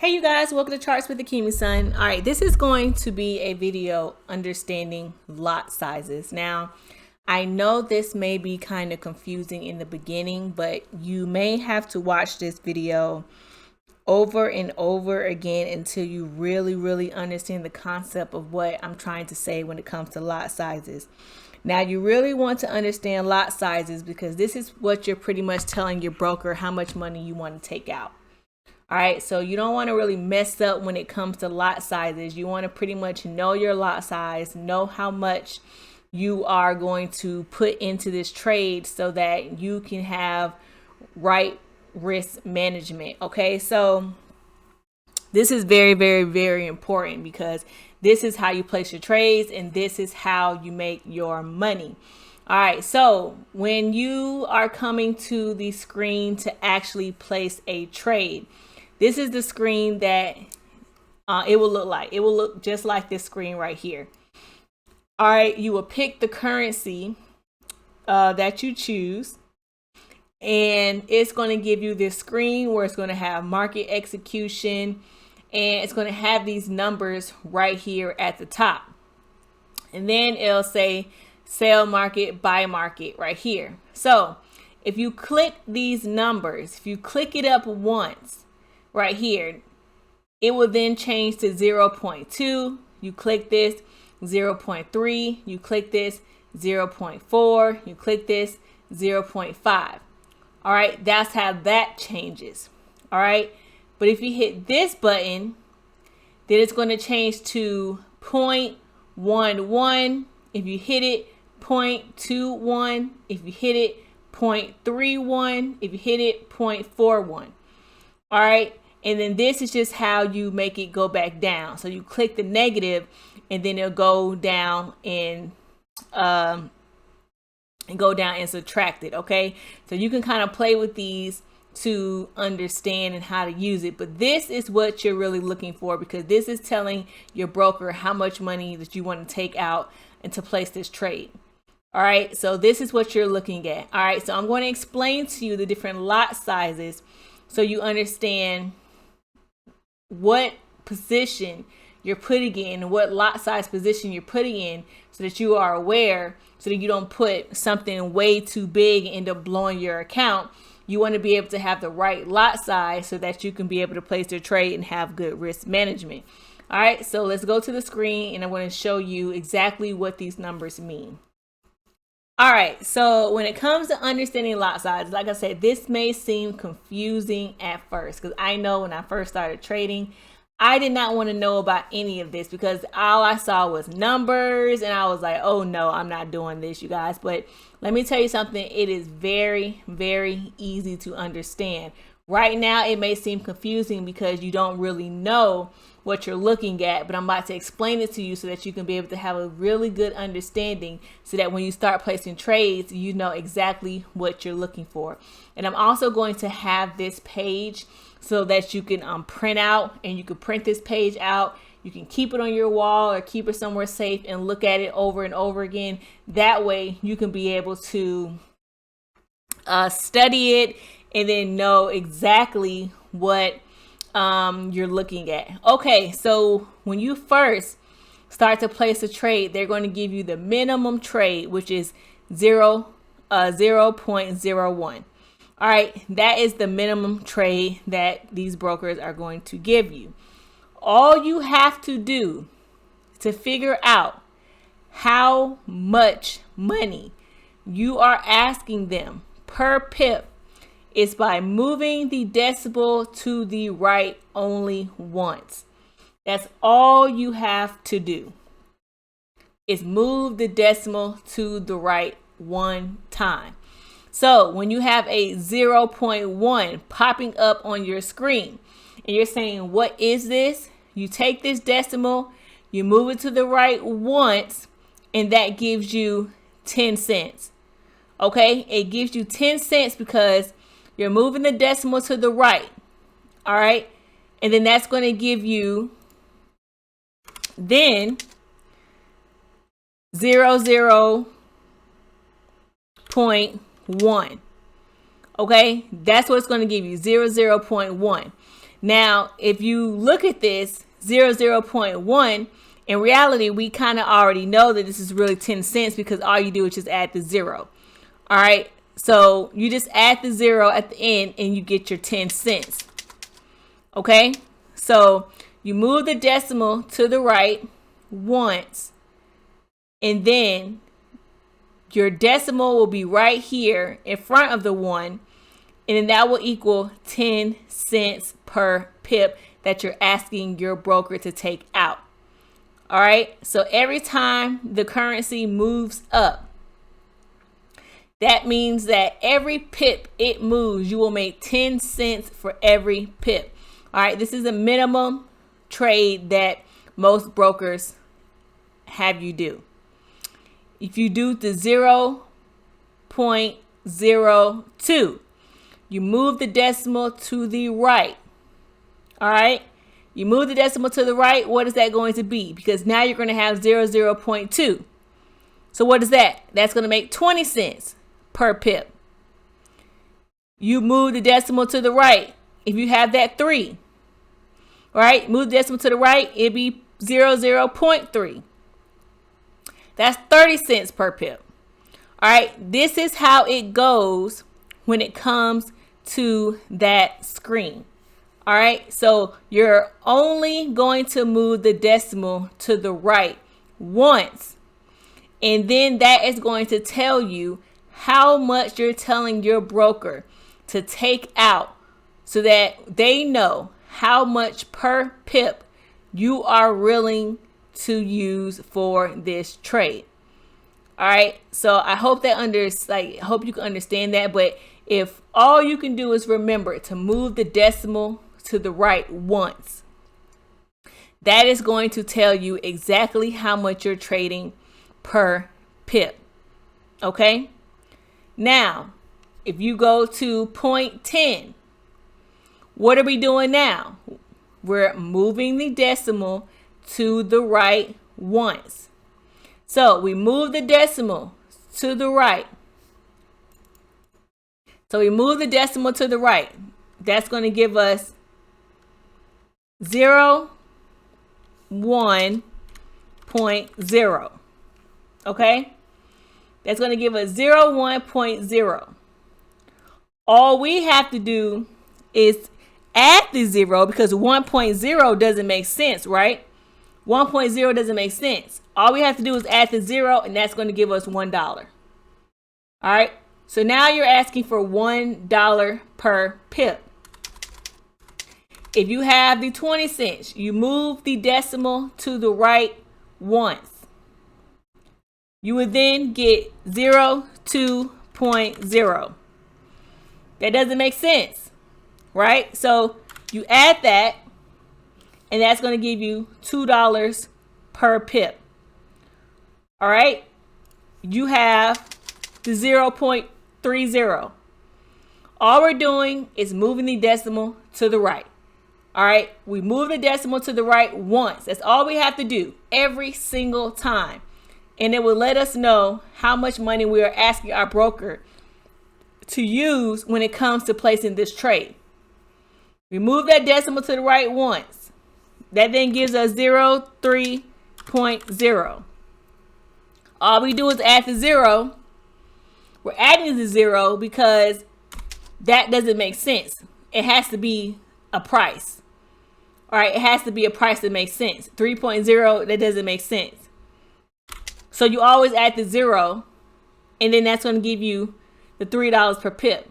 Hey you guys, welcome to Charts with the Kimi Sun. All right, this is going to be a video understanding lot sizes. Now, I know this may be kind of confusing in the beginning, but you may have to watch this video over and over again until you really understand the concept of what I'm trying to say when it comes to lot sizes. Now, you really want to understand lot sizes because this is what you're pretty much telling your broker how much money you want to take out. All right, so you don't want to really mess up when it comes to lot sizes. You want to pretty much know your lot size, know how much you are going to put into this trade so that you can have right risk management. Okay, so this is very important because this is how you place your trades and this is how you make your money. All right, so when you are coming to the screen to actually place a trade, this is the screen that it will look like. It will look just like this screen right here. All right, you will pick the currency that you choose, and it's going to give you this screen where it's going to have market execution, and it's going to have these numbers right here at the top. And then it'll say sell market, buy market right here. So if you click these numbers, if you click it up once, right here, it will then change to 0.2. You click this, 0.3. You click this, 0.4. You click this, 0.5. All right, that's how that changes. All right, but if you hit this button, then it's going to change to 0.11. If you hit it, 0.21. If you hit it, 0.31. If you hit it, 0.41. All right, and then this is just how you make it go back down. So you click the negative, and then it'll go down and subtract it. Okay, so you can kind of play with these to understand and how to use it. But this is what you're really looking for because this is telling your broker how much money that you want to take out and to place this trade. All right, so this is what you're looking at. All right, so I'm going to explain to you the different lot sizes so you understand what position you're putting in, what lot size position you're putting in, so that you are aware, so that you don't put something way too big and end up blowing your account. You want to be able to have the right lot size so that you can be able to place your trade and have good risk management. All right, so let's go to the screen and I'm going to show you exactly what these numbers mean. All right, so when it comes to understanding lot size, like I said, this may seem confusing at first because I know when I first started trading, I did not want to know about any of this because all I saw was numbers and I was like, oh no, I'm not doing this, you guys. But let me tell you something, it is very easy to understand. Right now, it may seem confusing because you don't really know what you're looking at, but I'm about to explain it to you so that you can be able to have a really good understanding so that when you start placing trades, you know exactly what you're looking for. And I'm also going to have this page so that you can print out, and you can print this page out. You can keep it on your wall or keep it somewhere safe and look at it over and over again. That way you can be able to study it and then know exactly what you're looking at. Okay, so when you first start to place a trade, they're going to give you the minimum trade, which is 0.01. All right, that is the minimum trade that these brokers are going to give you. All you have to do to figure out how much money you are asking them per pip is by moving the decimal to the right only once. That's all you have to do is move the decimal to the right one time. So when you have a 0.1 popping up on your screen and you're saying, what is this? You take this decimal, you move it to the right once, and that gives you 10 cents. Okay, it gives you 10 cents because you're moving the decimal to the right. All right. And then that's going to give you then 0.1. Okay. That's what it's going to give you, 0.1. Now, if you look at this 0.1, in reality, we kind of already know that this is really 10 cents because all you do is just add the 0. All right. So you just add the 0 at the end and you get your 10 cents. Okay. So you move the decimal to the right once, and then your decimal will be right here in front of the 1, and then that will equal 10 cents per pip that you're asking your broker to take out. All right. So every time the currency moves up, that means that every pip it moves, you will make 10 cents for every pip. All right. This is a minimum trade that most brokers have you do. If you do the 0.02, you move the decimal to the right. All right. You move the decimal to the right. What is that going to be? Because now you're going to have 0.2. So what is that? That's going to make 20 cents per pip. You move the decimal to the right. If you have that 3, all right, move the decimal to the right, it'd be 0.3. That's 30 cents per pip. All right, this is how it goes when it comes to that screen. All right, so you're only going to move the decimal to the right once, and then that is going to tell you how much you're telling your broker to take out so that they know how much per pip you are willing to use for this trade. All right. So I hope that hope you can understand that. But if all you can do is remember to move the decimal to the right once, that is going to tell you exactly how much you're trading per pip. Okay. Now, if you go to point 10, what are we doing now? We're moving the decimal to the right once. So we move the decimal to the right. So we move the decimal to the right. That's going to give us 1.0. Okay? That's going to give us 1.0. All we have to do is add the 0 because 1.0 doesn't make sense, right? 1.0 doesn't make sense. All we have to do is add the 0, and that's going to give us $1. All right. So now you're asking for $1 per pip. If you have the 20 cents, you move the decimal to the right once. You would then get 2.0. That doesn't make sense, right? So you add that, and that's going to give you $2 per pip. All right. You have the 0.30. All we're doing is moving the decimal to the right. All right. We move the decimal to the right once. That's all we have to do every single time. And it will let us know how much money we are asking our broker to use when it comes to placing this trade. We move that decimal to the right once. That then gives us 3.0. All we do is add the 0. We're adding the 0 because that doesn't make sense. It has to be a price. All right, it has to be a price that makes sense. 3.0, that doesn't make sense. So you always add the 0, and then that's going to give you the $3 per pip.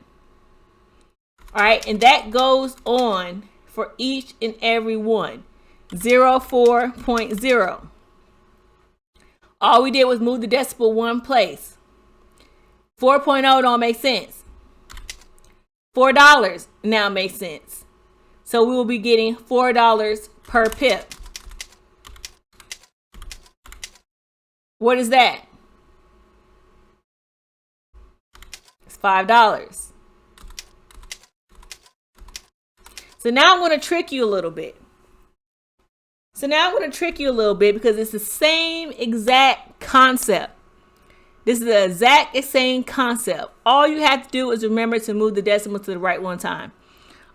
All right, and that goes on for each and every one. 4.0. All we did was move the decimal one place. 4.0 don't make sense. $4 now makes sense. So we will be getting $4 per pip. What is that? It's $5. So now I'm going to trick you a little bit. Because it's the same exact concept. This is the exact same concept. All you have to do is remember to move the decimal to the right one time.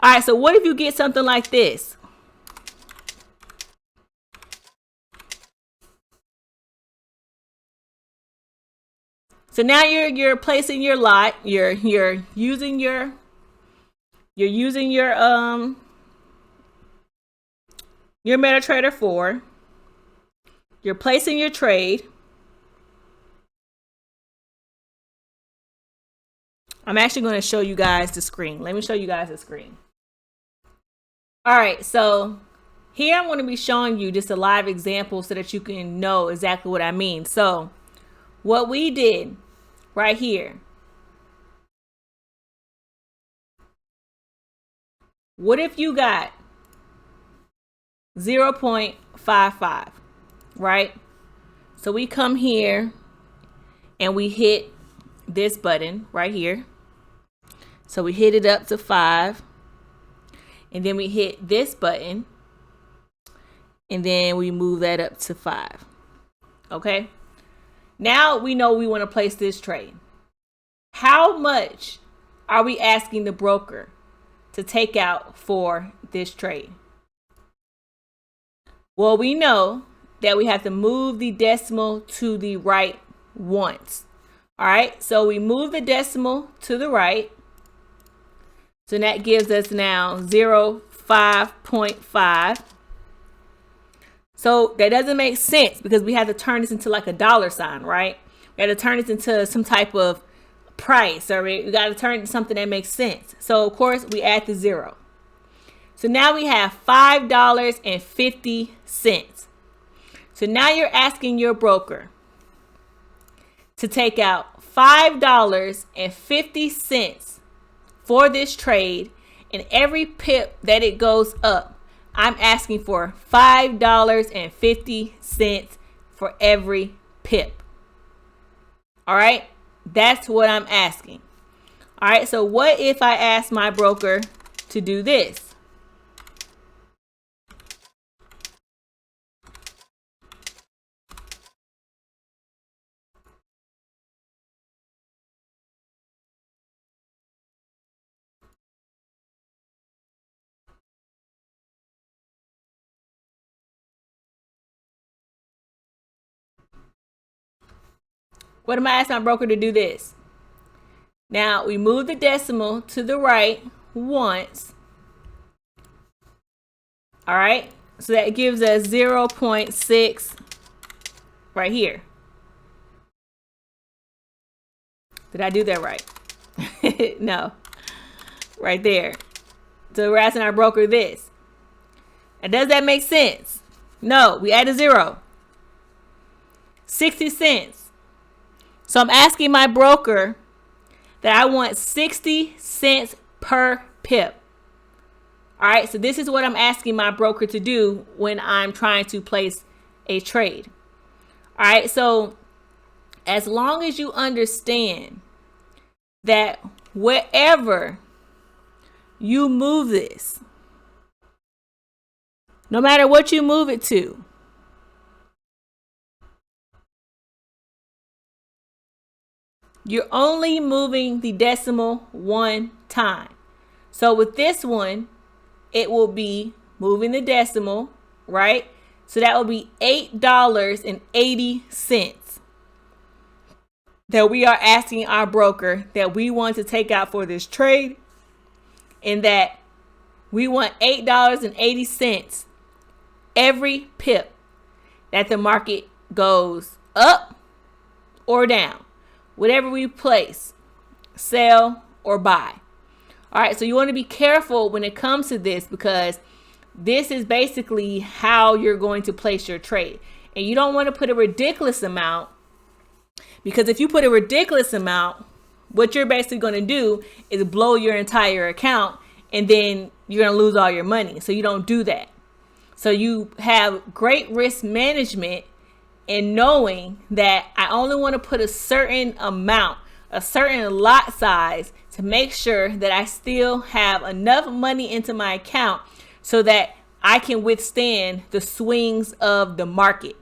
All right, so what if you get something like this? So now you're placing your lot. You're using your MetaTrader 4. You're placing your trade. I'm actually going to show you guys the screen. Let me show you guys the screen. All right, so here I'm going to be showing you just a live example so that you can know exactly what I mean. So what we did right here. What if you got 0.55, right? So we come here and we hit this button right here. So we hit it up to 5, and then we hit this button, and then we move that up to 5. Okay. Now we know we want to place this trade. How much are we asking the broker to take out for this trade? Well, we know that we have to move the decimal to the right once. All right, so we move the decimal to the right. So that gives us now 0.5. So that doesn't make sense because we have to turn this into like a dollar sign, right? We have to turn this into some type of price, or we got to turn it into something that makes sense. So of course we add the 0. So now we have $5.50. So now you're asking your broker to take out $5.50 for this trade, and every pip that it goes up, I'm asking for $5.50 for every pip. All right, that's what I'm asking. All right, so what if I ask my broker to do this? What am I asking my broker to do this? Now we move the decimal to the right once. All right, so that gives us 0.6 right here. Did I do that right? No, right there. So we're asking our broker this. And does that make sense? No, we add a 0. 60 cents. So I'm asking my broker that I want 60 cents per pip. All right, so this is what I'm asking my broker to do when I'm trying to place a trade. All right, so as long as you understand that wherever you move this, no matter what you move it to, you're only moving the decimal one time. So with this one, it will be moving the decimal, right? So that will be $8.80 that we are asking our broker that we want to take out for this trade, and that we want $8.80 every pip that the market goes up or down. Whatever we place, sell or buy. All right, so you want to be careful when it comes to this, because this is basically how you're going to place your trade. And you don't want to put a ridiculous amount, because if you put a ridiculous amount, what you're basically going to do is blow your entire account, and then you're going to lose all your money. So you don't do that. So you have great risk management in knowing that I only want to put a certain amount, a certain lot size, to make sure that I still have enough money into my account so that I can withstand the swings of the market.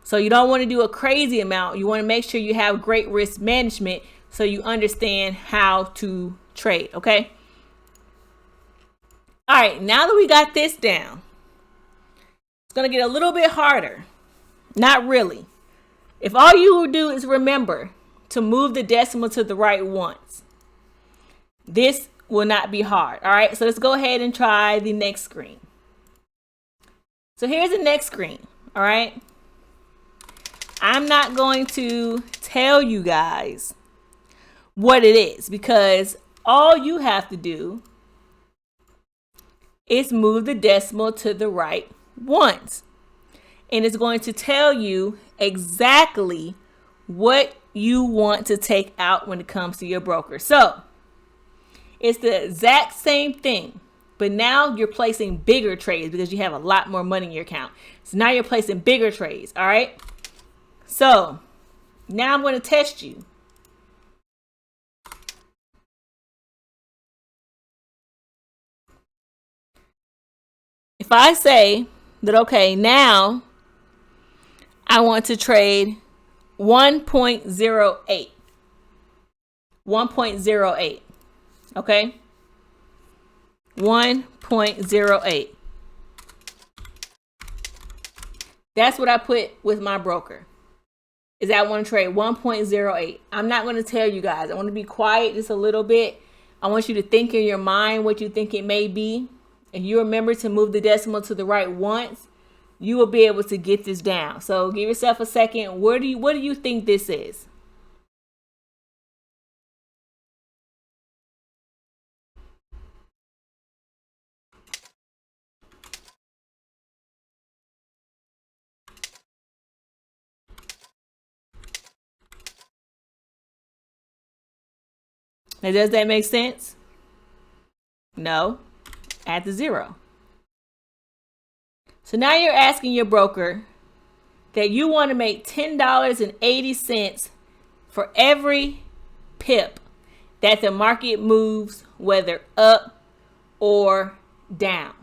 So you don't want to do a crazy amount. You want to make sure you have great risk management so you understand how to trade, okay? All right, now that we got this down, it's going to get a little bit harder. Not really. If all you will do is remember to move the decimal to the right once, this will not be hard. All right, so let's go ahead and try the next screen. So here's the next screen. All right. I'm not going to tell you guys what it is because all you have to do is move the decimal to the right once. And it's going to tell you exactly what you want to take out when it comes to your broker. So it's the exact same thing, but now you're placing bigger trades because you have a lot more money in your account. So now you're placing bigger trades. All right. So now I'm going to test you. If I say that, okay, now I want to trade 1.08. 1.08. Okay? 1.08. That's what I put with my broker. Is that I want to trade 1.08. I'm not going to tell you guys. I want to be quiet just a little bit. I want you to think in your mind what you think it may be. If you remember to move the decimal to the right once, you will be able to get this down. So give yourself a second. What do you think this is? Now, does that make sense? No. Add the 0. So now you're asking your broker that you want to make $10.80 for every pip that the market moves, whether up or down.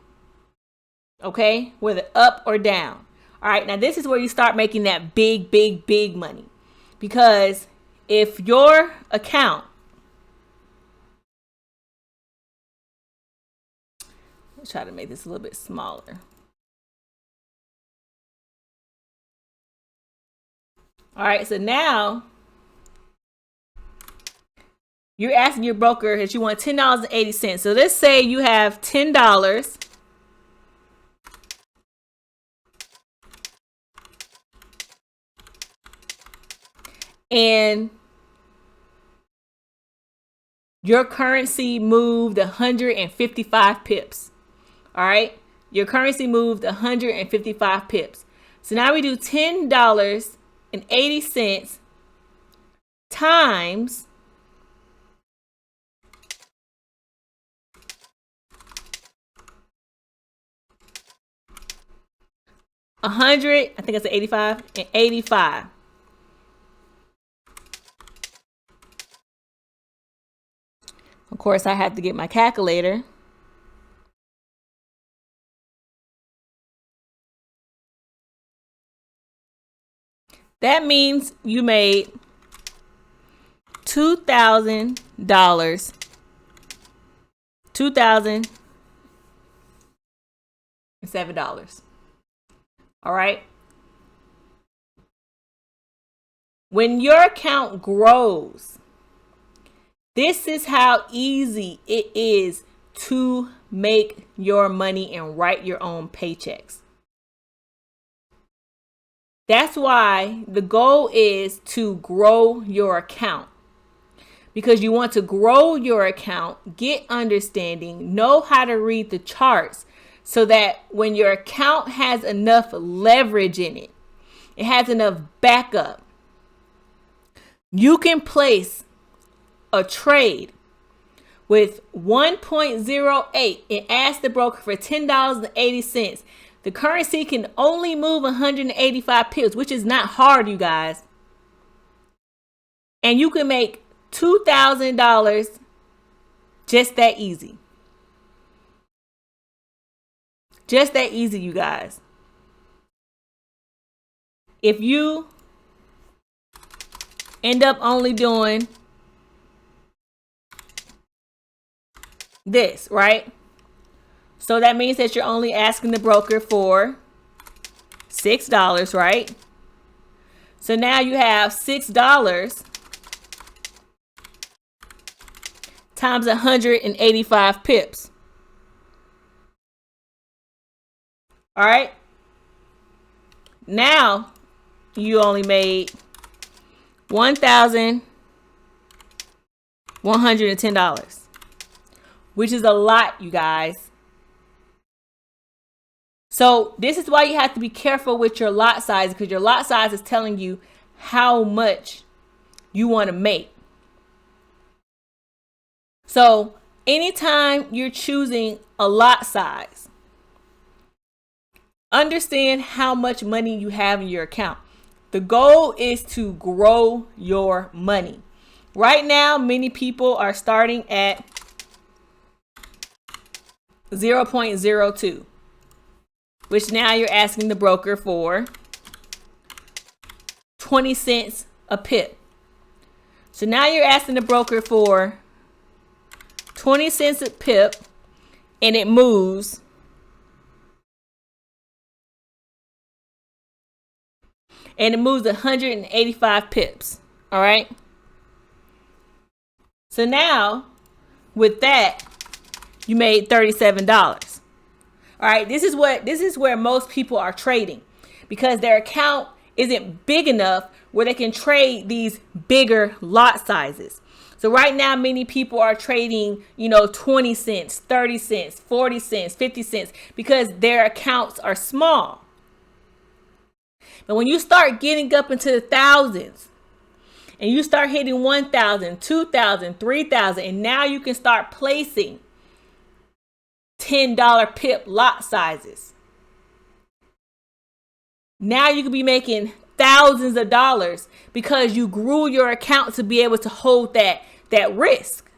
Okay? Whether up or down. All right. Now this is where you start making that big, big, big money. Because if your account, let's try to make this a little bit smaller. All right, so now you're asking your broker that you want $10.80. So let's say you have $10 and your currency moved 155 pips. All right, your currency moved 155 pips. So now we do $10.80 times 100, I think it's 85 and 85. Of course, I have to get my calculator. That means you made $2,000, $2,007. All right. When your account grows, this is how easy it is to make your money and write your own paychecks. That's why the goal is to grow your account. Because you want to grow your account, get understanding, know how to read the charts so that when your account has enough leverage in it, it has enough backup, you can place a trade with 1.08 and ask the broker for $10.80. The currency can only move 185 pips, which is not hard, you guys. And you can make $2,000 just that easy. Just that easy, you guys. If you end up only doing this, right? So that means that you're only asking the broker for $6, right? So now you have $6 times 185 pips. All right. Now you only made $1,110, which is a lot, you guys. So this is why you have to be careful with your lot size, because your lot size is telling you how much you want to make. So anytime you're choosing a lot size, understand how much money you have in your account. The goal is to grow your money. Right now, many people are starting at 0.02, which now you're asking the broker for 20 cents a pip. So now you're asking the broker for 20 cents a pip, and it moves and it moves 185 pips. All right. So now with that, you made $37. All right. This is where most people are trading, because their account isn't big enough where they can trade these bigger lot sizes. So right now, many people are trading, 20 cents, 30 cents, 40 cents, 50 cents, because their accounts are small. But when you start getting up into the thousands and you start hitting 1,000, 2,000, 3,000, and now you can start placing $10 pip lot sizes. Now you could be making thousands of dollars because you grew your account to be able to hold that risk.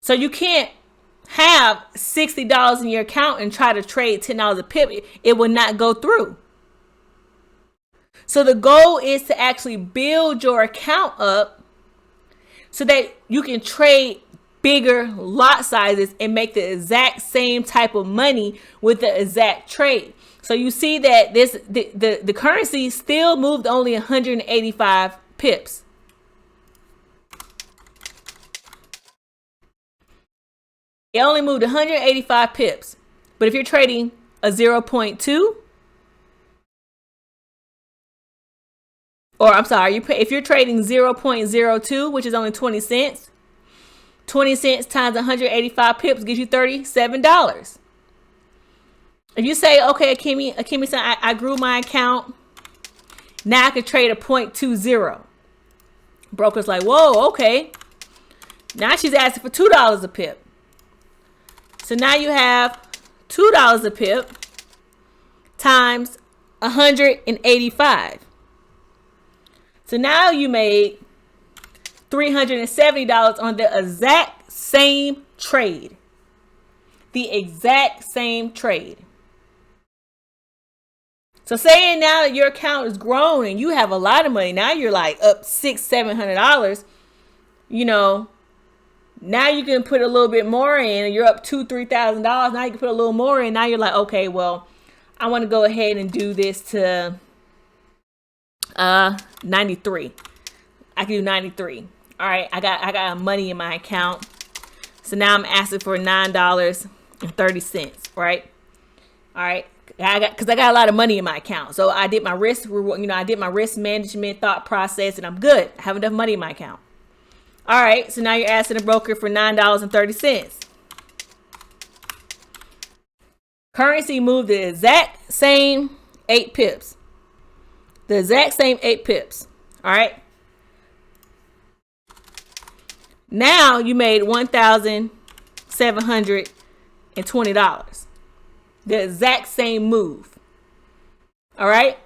So you can't have $60 in your account and try to trade $10 a pip. It will not go through. So the goal is to actually build your account up so that you can trade bigger lot sizes and make the exact same type of money with the exact trade. So you see that the currency still moved only 185 pips. It only moved 185 pips. But if you're trading a 0.2, or I'm sorry, if you're trading 0.02, which is only 20 cents, 20 cents times 185 pips gives you $37. If you say, okay, Akemi said, I grew my account, now I could trade a 0.20. Broker's like, whoa, okay. Now she's asking for $2 a pip. So now you have $2 a pip times 185. So now you made $370 on the exact same trade. The exact same trade. So saying now that your account is growing and you have a lot of money, now you're like up $600-700, now you can put a little bit more in and you're up $2,000-3,000. Now you can put a little more in. Now you're like, okay, well, I want to go ahead and do this to 93. I can do 93. All right, I got money in my account. So now I'm asking for $9.30, right? All right. Because I got a lot of money in my account. So I did my risk management thought process, and I'm good. I have enough money in my account. All right. So now you're asking the broker for $9.30. Currency moved the exact same 8 pips. The exact same 8 pips. All right. Now you made $1,720. The exact same move. All right.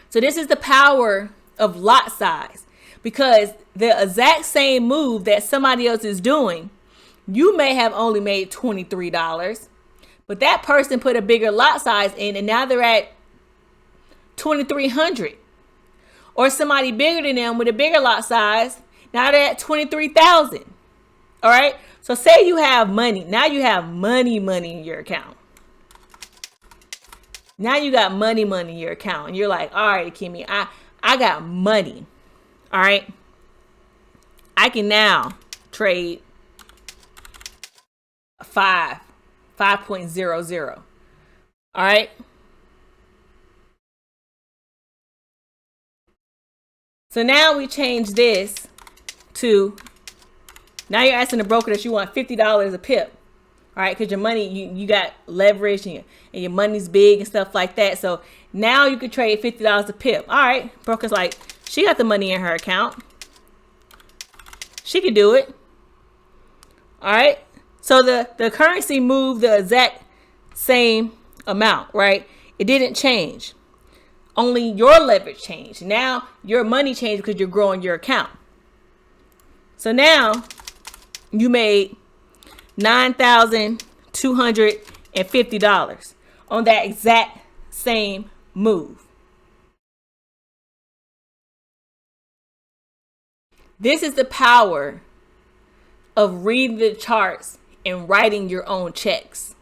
So this is the power of lot size, because the exact same move that somebody else is doing, you may have only made $23, but that person put a bigger lot size in and now they're at $2,300. Or somebody bigger than them with a bigger lot size, now they're at $23,000. All right. So say you have money. Now you have money in your account. Now you got money in your account. And you're like, all right, Kimmy, I got money. All right. I can now trade 5.00. All right. So now we change this to, now you're asking the broker that you want $50 a pip. All right, because your money, you got leverage and your money's big and stuff like that. So now you could trade $50 a pip. All right, broker's like, she got the money in her account. She could do it. All right, so the currency moved the exact same amount, right? It didn't change. Only your leverage changed. Now your money changed because you're growing your account. So now you made $9,250 on that exact same move. This is the power of reading the charts and writing your own checks.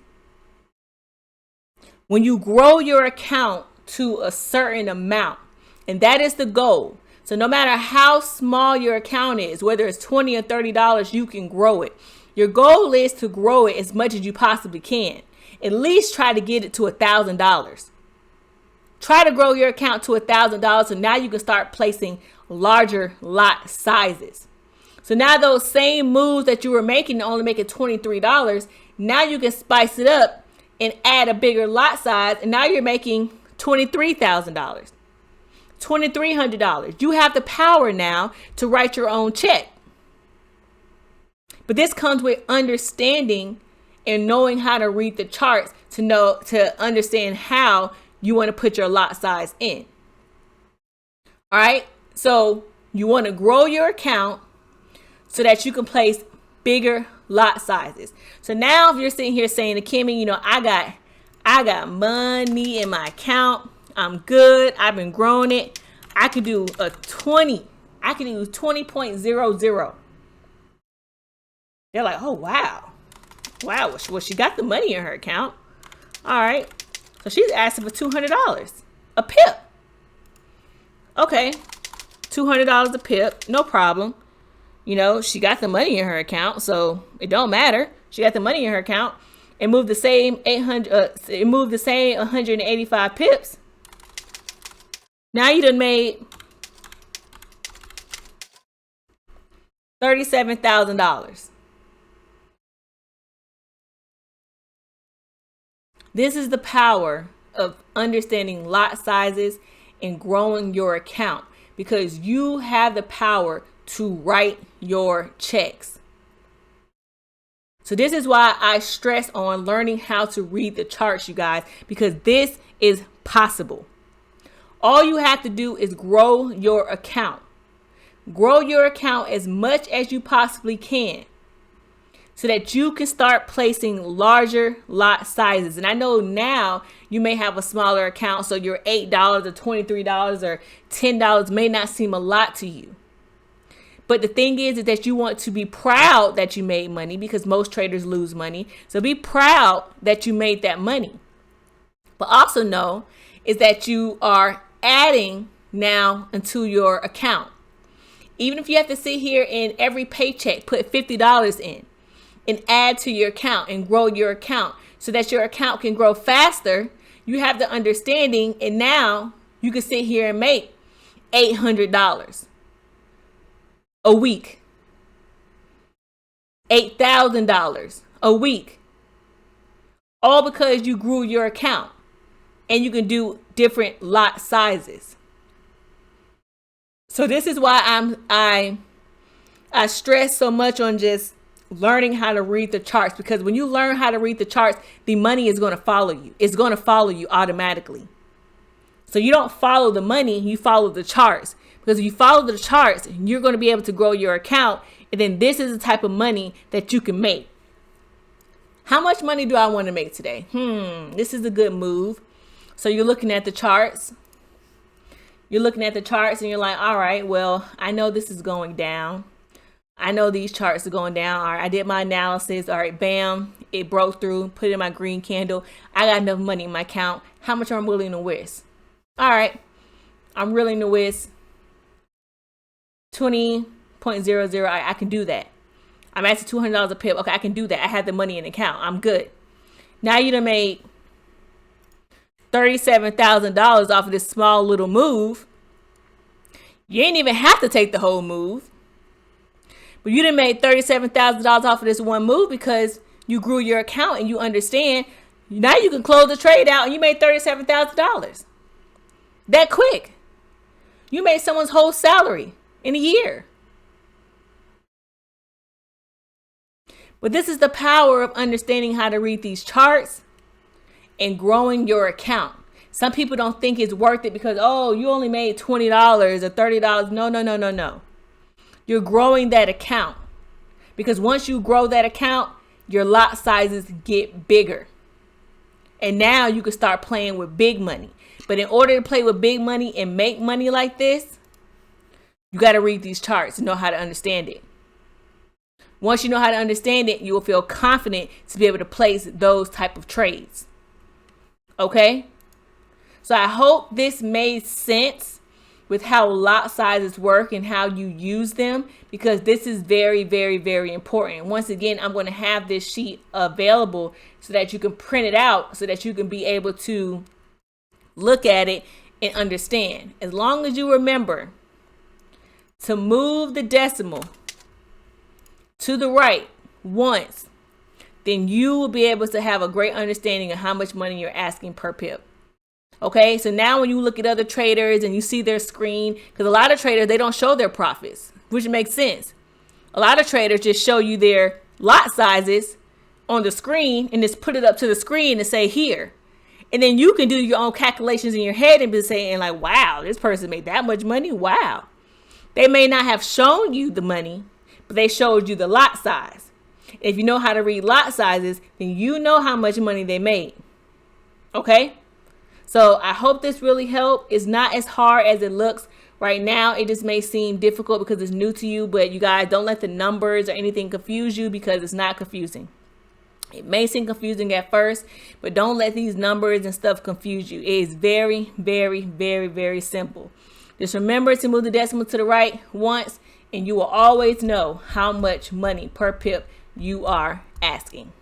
When you grow your account to a certain amount, and that is the goal. So no matter how small your account is, whether it's $20 or $30, you can grow it. Your goal is to grow it as much as you possibly can. At least try to get it to $1,000. Try to grow your account to $1,000, so now you can start placing larger lot sizes. So now those same moves that you were making, only making $23, now you can spice it up and add a bigger lot size, and now you're making $23,000, $2,300. You have the power now to write your own check. But this comes with understanding and knowing how to read the charts to understand how you want to put your lot size in. All right. So you want to grow your account so that you can place bigger lot sizes. So now if you're sitting here saying to Kimmy, you know, I got money in my account. I'm good. I've been growing it. I could do a 20. I could do 20.00. They're like, oh, wow. Wow. Well, she got the money in her account. All right. So she's asking for $200 a pip. Okay. $200 a pip. No problem. You know, she got the money in her account, so it don't matter. She got the money in her account. It moved the same 185 pips. Now you done made $37,000. This is the power of understanding lot sizes and growing your account, because you have the power to write your checks. So this is why I stress on learning how to read the charts, you guys, because this is possible. All you have to do is grow your account. Grow your account as much as you possibly can so that you can start placing larger lot sizes. And I know now you may have a smaller account, so your $8 or $23 or $10 may not seem a lot to you. But the thing is that you want to be proud that you made money, because most traders lose money. So be proud that you made that money. But also know is that you are adding now into your account. Even if you have to sit here and every paycheck put $50 in and add to your account and grow your account so that your account can grow faster, you have the understanding, and now you can sit here and make $800 a week, $8,000 a week, all because you grew your account and you can do different lot sizes. So this is why I stress so much on just learning how to read the charts, because when you learn how to read the charts, the money is going to follow you. It's going to follow you automatically. So you don't follow the money, you follow the charts. Because if you follow the charts, you're going to be able to grow your account. And then this is the type of money that you can make. How much money do I want to make today? This is a good move. So you're looking at the charts. You're looking at the charts and you're like, all right, well, I know this is going down. I know these charts are going down. All right, I did my analysis. All right, bam, it broke through, put in my green candle. I got enough money in my account. How much am I willing to risk? All right, I'm willing to risk 20.00. I can do that. I'm asking $200 a pip. Okay, I can do that. I have the money in the account. I'm good. Now you done made $37,000 off of this small little move. You ain't even have to take the whole move. But you done made $37,000 off of this one move because you grew your account and you understand. Now you can close the trade out and you made $37,000. That quick. You made someone's whole salary in a year. But this is the power of understanding how to read these charts and growing your account. Some people don't think it's worth it because, oh, you only made $20 or $30. No. You're growing that account because once you grow that account, your lot sizes get bigger. And now you can start playing with big money. But in order to play with big money and make money like this, you got to read these charts and know how to understand it. Once you know how to understand it, you will feel confident to be able to place those type of trades. Okay? So I hope this made sense with how lot sizes work and how you use them, because this is very, very, very important. Once again, I'm going to have this sheet available so that you can print it out so that you can be able to look at it and understand. As long as you remember to move the decimal to the right once, then you will be able to have a great understanding of how much money you're asking per pip. Okay, so now when you look at other traders and you see their screen, because a lot of traders, they don't show their profits, which makes sense. A lot of traders just show you their lot sizes on the screen and just put it up to the screen and say here. And then you can do your own calculations in your head and be saying like, wow, this person made that much money. Wow. They may not have shown you the money, but they showed you the lot size. If you know how to read lot sizes, then you know how much money they made. Okay. So I hope this really helped. It's not as hard as it looks right now. It just may seem difficult because it's new to you, but you guys don't let the numbers or anything confuse you because it's not confusing. It may seem confusing at first, but don't let these numbers and stuff confuse you. It is very, very, very, very simple. Just remember to move the decimal to the right once, and you will always know how much money per pip you are asking.